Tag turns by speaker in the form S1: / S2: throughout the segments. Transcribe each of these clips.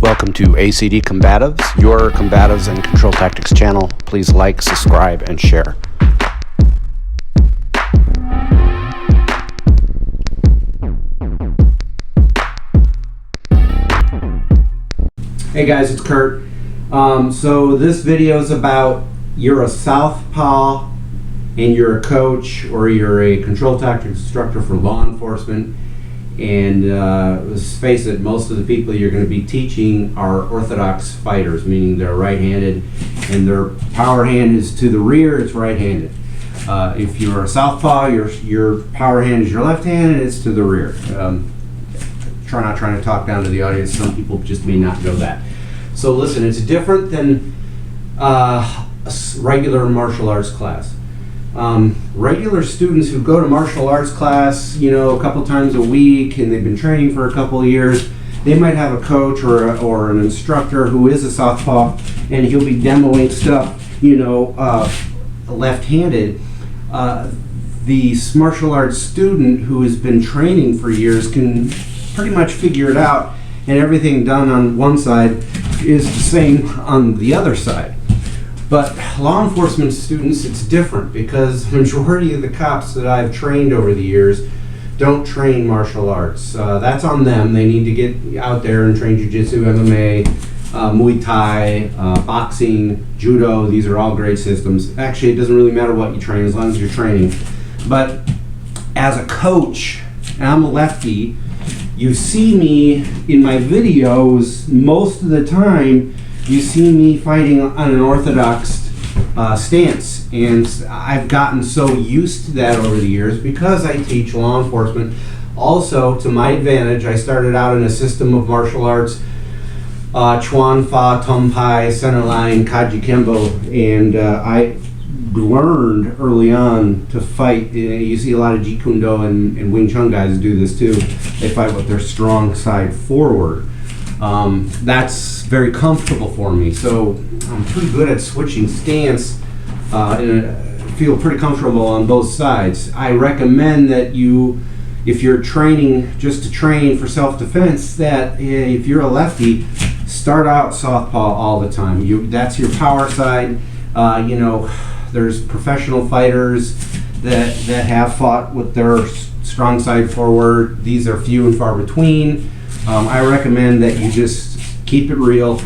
S1: Welcome to ACD Combatives, your combatives and control tactics channel. Please like, subscribe, and share.
S2: Hey guys, it's Kurt. So this video is about you're a Southpaw and you're a coach or you're a control tactics instructor for law enforcement. And let's face it, most of the people you're going to be teaching are Orthodox fighters, meaning they're right-handed and their power hand is to the rear, it's right-handed. If you're a Southpaw, your power hand is your left hand and it's to the rear. Not trying to talk down to the audience, some people just may not know that. So listen, it's different than a regular martial arts class. Regular students who go to martial arts class, a couple times a week and they've been training for a couple of years, they might have a coach or an instructor who is a Southpaw and he'll be demoing stuff, left-handed. The martial arts student who has been training for years can pretty much figure it out, and everything done on one side is the same on the other side. But law enforcement students, it's different because the majority of the cops that I've trained over the years don't train martial arts. That's on them. They need to get out there and train jiu-jitsu, MMA, Muay Thai, boxing, judo. These are all great systems. Actually, it doesn't really matter what you train as long as you're training. But as a coach, and I'm a lefty, you see me in my videos most of the time. You see me fighting on an Orthodox stance, and I've gotten so used to that over the years because I teach law enforcement. Also, to my advantage, I started out in a system of martial arts, Chuan Fa, Tum Pai, Centerline, Kaji Kembo, and I learned early on to fight. You see a lot of Jeet Kune Do and Wing Chun guys do this too. They fight with their strong side forward. That's very comfortable for me, so I'm pretty good at switching stance and feel pretty comfortable on both sides. I recommend that if you're training just to train for self-defense, that if you're a lefty, start out Southpaw all the time. That's your power side. There's professional fighters that have fought with their strong side forward. These are few and far between. I recommend that you just keep it real,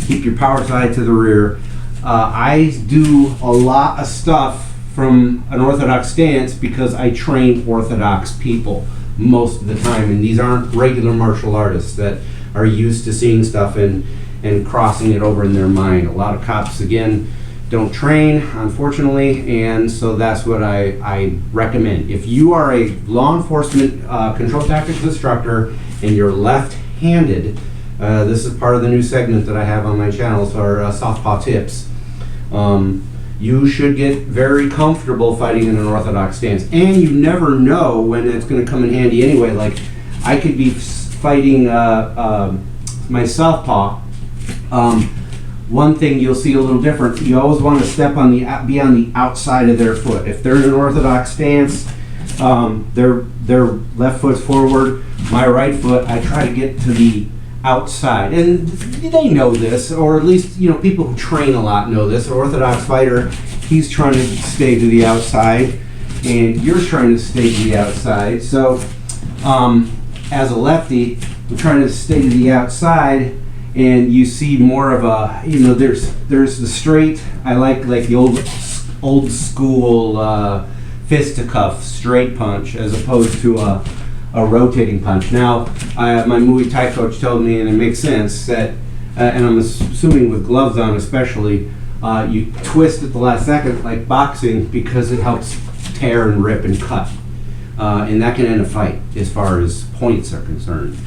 S2: keep your power side to the rear. I do a lot of stuff from an Orthodox stance because I train Orthodox people most of the time, and these aren't regular martial artists that are used to seeing stuff and crossing it over in their mind. A lot of cops, again, don't train, unfortunately, and so that's what I recommend. If you are a law enforcement control tactics instructor and you're left-handed, this is part of the new segment that I have on my channel for Southpaw tips. You should get very comfortable fighting in an Orthodox stance, and you never know when it's going to come in handy anyway. Like, I could be fighting my Southpaw. One thing you'll see a little different, you always want to be on the outside of their foot. If they're in an Orthodox stance, their left foot's forward, my right foot, I try to get to the outside. And they know this, or at least people who train a lot know this. An Orthodox fighter, he's trying to stay to the outside, and you're trying to stay to the outside. So as a lefty, I'm trying to stay to the outside, and you see more of a, there's the straight, I like the old school fisticuff straight punch as opposed to a rotating punch. Now, my Muay Thai coach told me, and it makes sense, that, and I'm assuming with gloves on especially, you twist at the last second like boxing because it helps tear and rip and cut. And that can end a fight as far as points are concerned.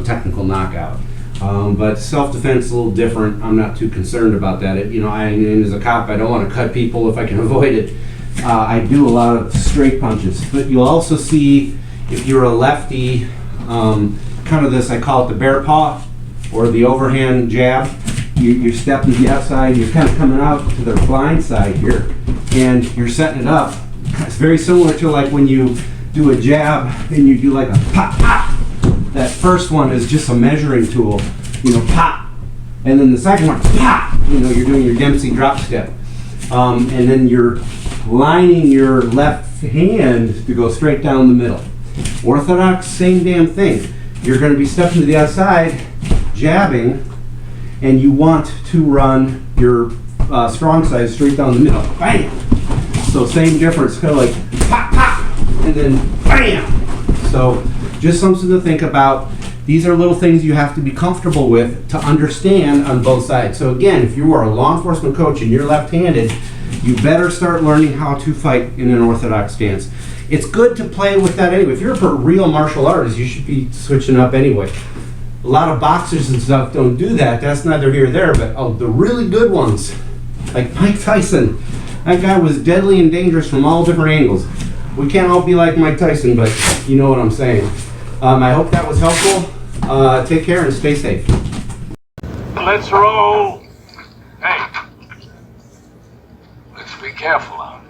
S2: Technical knockout. But self-defense is a little different. I'm not too concerned about that. And as a cop, I don't want to cut people if I can avoid it. I do a lot of straight punches. But you'll also see, if you're a lefty, kind of this, I call it the bear paw, or the overhand jab. You're stepping to the outside, you're kind of coming out to the blind side here, and you're setting it up. It's very similar to like when you do a jab and you do like a pop, pop. That first one is just a measuring tool. pop. And then the second one, pop. You're doing your Dempsey drop step. And then you're lining your left hand to go straight down the middle. Orthodox, same damn thing. You're going to be stepping to the outside, jabbing, and you want to run your strong side straight down the middle. Bam! So same difference, kind of like pop, pop, and then bam! So just something to think about. These are little things you have to be comfortable with to understand on both sides. So again, if you are a law enforcement coach and you're left-handed, you better start learning how to fight in an Orthodox stance. It's good to play with that anyway. If you're a real martial artist, you should be switching up anyway. A lot of boxers and stuff don't do that. That's neither here nor there, but the really good ones, like Mike Tyson, that guy was deadly and dangerous from all different angles. We can't all be like Mike Tyson, but you know what I'm saying. I hope that was helpful. Take care and stay safe.
S3: Let's roll. Hey, let's be careful out.